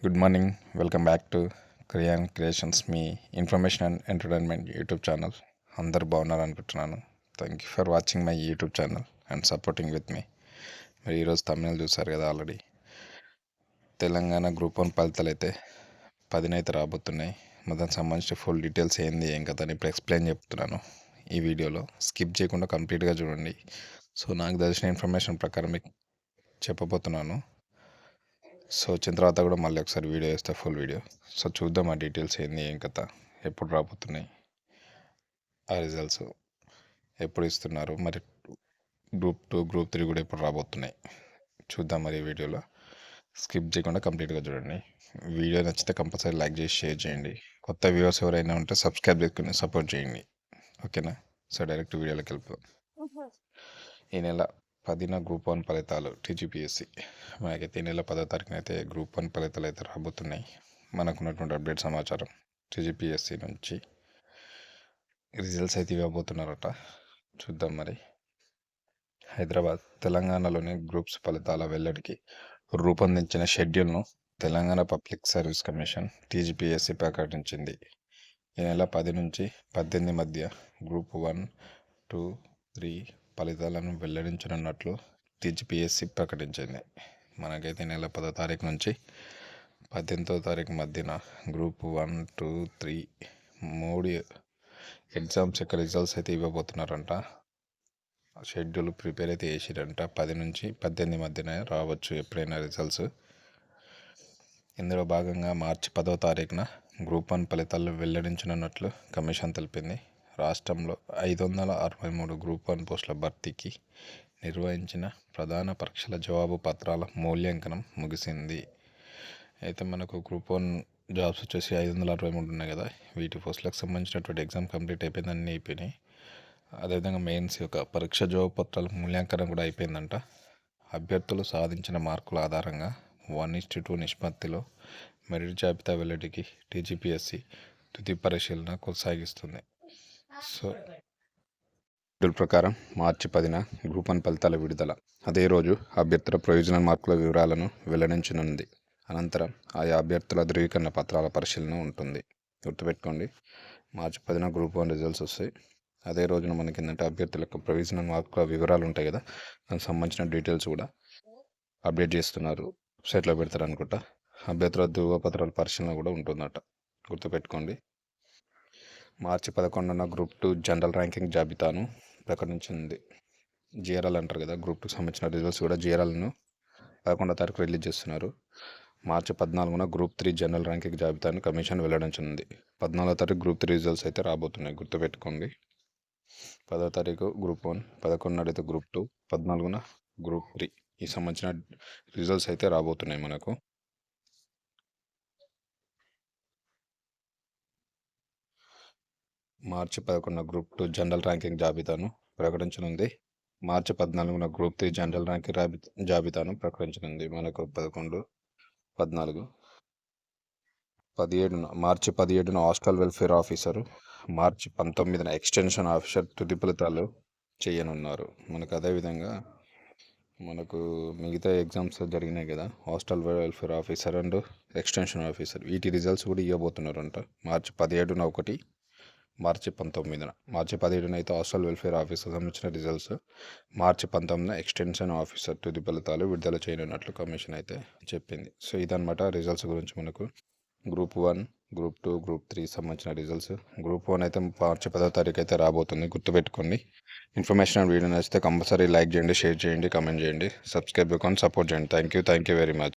Good morning. Welcome back to Kriyan creations, మీ information and entertainment YouTube channel. అందరు బాగున్నారు అనుకుంటున్నాను. Thank you for watching my YouTube channel and supporting with me. మీరు ఈరోజు తమిళ చూసారు కదా ఆల్రెడీ. తెలంగాణ గ్రూప్ 1 ఫలితాలు అయితే 10న అయితే రాబోతున్నాయి. దానికి సంబంధించిన ఫుల్ డీటెయిల్స్ ఏంది ఏం కదా అని ఇప్పుడు ఎక్స్ప్లెయిన్ చెప్తున్నాను ఈ వీడియోలో. స్కిప్ చేయకుండా కంప్లీట్గా చూడండి. సో నాకు తెలిసిన ఇన్ఫర్మేషన్ ప్రకారం మీకు చెప్పబోతున్నాను. సో వచ్చిన తర్వాత కూడా మళ్ళీ ఒకసారి వీడియో వేస్తే ఫుల్ వీడియో. సో చూద్దాం ఆ డీటెయిల్స్ ఏంది ఏం కథ, ఎప్పుడు రాబోతున్నాయి ఆ రిజల్ట్స్, ఎప్పుడు ఇస్తున్నారు, మరి గ్రూప్ 2 గ్రూప్ 3 కూడా ఎప్పుడు రాబోతున్నాయి చూద్దాం. మరి ఈ వీడియోలో స్కిప్ చేయకుండా కంప్లీట్గా చూడండి. వీడియో నచ్చితే కంపల్సరీ లైక్ చేసి షేర్ చేయండి. కొత్త వ్యూవర్స్ ఎవరైనా ఉంటే సబ్స్క్రైబ్ చేసుకుని సపోర్ట్ చేయండి, ఓకేనా? సో డైరెక్ట్ వీడియోలోకి వెళ్ళిపోదాం. ఈ నెల 10న గ్రూప్ 1 ఫలితాలు టీజీపీఎస్సీ. మనకైతే ఈ నెల 10వ తారీఖున అయితే గ్రూప్ 1 ఫలితాలు అయితే రాబోతున్నాయి. మనకున్నటువంటి అప్డేట్ సమాచారం, టీజీపీఎస్సీ నుంచి రిజల్ట్స్ అయితే ఇవ్వబోతున్నారట. చూద్దాం మరి. హైదరాబాద్, తెలంగాణలోని గ్రూప్స్ ఫలితాల వెల్లడికి రూపొందించిన షెడ్యూల్ను Telangana public service commission TGPSC ప్రకటించింది. ఈ నెల 10 నుంచి 18 మధ్య గ్రూప్ 1, 2, 3 ఫలితాలను వెల్లడించనున్నట్లు టీజీపీఎస్సీ ప్రకటించింది. మనకైతే ఈ నెల 10వ తారీఖు నుంచి 18వ తారీఖు మధ్యన గ్రూప్ 1, 2, 3 3 ఎగ్జామ్స్ యొక్క రిజల్ట్స్ అయితే ఇవ్వబోతున్నారంట. షెడ్యూల్ ప్రిపేర్ అయితే చేసిరంట. 10 నుంచి 18 మధ్యన రావచ్చు ఎప్పుడైనా రిజల్ట్స్. ఇందులో భాగంగా మార్చి 10వ తారీఖున గ్రూప్ 1 ఫలితాలు వెల్లడించనున్నట్లు కమిషన్ తెలిపింది. రాష్ట్రంలో 563 గ్రూప్ 1 పోస్టుల భర్తీకి నిర్వహించిన ప్రధాన పరీక్షల జవాబు పత్రాల మూల్యాంకనం ముగిసింది. అయితే మనకు గ్రూప్ 1 జాబ్స్ వచ్చేసి 563 ఉన్నాయి కదా. వీటి పోస్టులకు సంబంధించినటువంటి ఎగ్జామ్ కంప్లీట్ అయిపోయింది, అన్నీ అయిపోయినాయి. అదేవిధంగా మెయిన్స్ యొక్క పరీక్ష జవాబు పత్రాల మూల్యాంకనం కూడా అయిపోయిందంట. అభ్యర్థులు సాధించిన మార్కుల ఆధారంగా 1:2 నిష్పత్తిలో మెరిట్ జాబితా వెల్లడికి టీజీపీఎస్సీ తుది పరిశీలన కొనసాగిస్తుంది. సో షెడ్యూల్ ప్రకారం మార్చి 10న గ్రూప్ 1 ఫలితాల విడుదల. అదే రోజు అభ్యర్థుల ప్రొవిజనల్ మార్కుల వివరాలను వెల్లడించనుంది. అనంతరం ఆయా అభ్యర్థుల ధృవీకరణ పత్రాల పరిశీలన ఉంటుంది. గుర్తుపెట్టుకోండి, మార్చి 10న గ్రూప్ 1 రిజల్ట్స్ వస్తాయి. అదే రోజున మనకి ఏంటంటే అభ్యర్థుల యొక్క ప్రొవిజనల్ మార్కుల వివరాలు ఉంటాయి కదా, దానికి సంబంధించిన డీటెయిల్స్ కూడా అప్డేట్ చేస్తున్నారు, వెబ్సైట్లో పెడతారు అనుకుంటా. అభ్యర్థుల ధృవపత్రాల పరిశీలన కూడా ఉంటుందట, గుర్తుపెట్టుకోండి. మార్చి 11న గ్రూప్ 2 జనరల్ ర్యాంకింగ్ జాబితాను ప్రకటించింది. జిఆర్ఎల్ అంటారు కదా, గ్రూప్ 2 సంబంధించిన రిజల్ట్స్ కూడా జిఆర్ఎల్ను 11వ తారీఖు రిలీజ్ చేస్తున్నారు. మార్చి 14న గ్రూప్ 3 జనరల్ ర్యాంకింగ్ జాబితాను కమిషన్ వెల్లడించనుంది. 14వ తారీఖు గ్రూప్ 3 రిజల్ట్స్ అయితే రాబోతున్నాయి, గుర్తుపెట్టుకోండి. 10వ తారీఖు గ్రూప్ 1, 11 అయితే గ్రూప్ 2, 14న గ్రూప్ 3 ఈ సంబంధించిన రిజల్ట్స్ అయితే రాబోతున్నాయి మనకు. మార్చి 11న గ్రూప్ 2 జనరల్ ర్యాంకింగ్ జాబితాను ప్రకటించనుంది. మార్చి 14న గ్రూప్ 3 జనరల్ ర్యాంకింగ్ జాబితాను ప్రకటించనుంది. మనకు 11, 14, 17న మార్చి 17న హాస్టల్ వెల్ఫేర్ ఆఫీసరు, మార్చి 19న ఎక్స్టెన్షన్ ఆఫీసర్ తుది ఫలితాలు చేయనున్నారు. మనకు అదేవిధంగా మనకు మిగతా ఎగ్జామ్స్ జరిగినాయి కదా, hostel welfare officer and extension officer, వీటి రిజల్ట్స్ కూడా ఇవ్వబోతున్నారంట. మార్చి 17న ఒకటి, మార్చి 19న. మార్చి 17న అయితే హాస్టల్ వెల్ఫేర్ ఆఫీసర్ సంబంధించిన రిజల్ట్స్, మార్చి 19న ఎక్స్టెన్షన్ ఆఫీసర్ తుది ఫలితాలు విడుదల చేయనున్నట్లు కమిషన్ అయితే చెప్పింది. సో ఇదన్నమాట రిజల్ట్స్ గురించి మనకు. గ్రూప్ 1, గ్రూప్ 2, గ్రూప్ 3 సంబంధించిన రిజల్ట్స్. గ్రూప్ 1 అయితే మార్చి 10వ తారీఖు అయితే రాబోతుంది, గుర్తుపెట్టుకోండి. ఇన్ఫర్మేషన్ వీడియో నచ్చితే కంపల్సరీ లైక్ చేయండి, షేర్ చేయండి, కామెంట్ చేయండి, సబ్స్క్రైబ్ చేసుకొని సపోర్ట్ చేయండి. Thank you very much.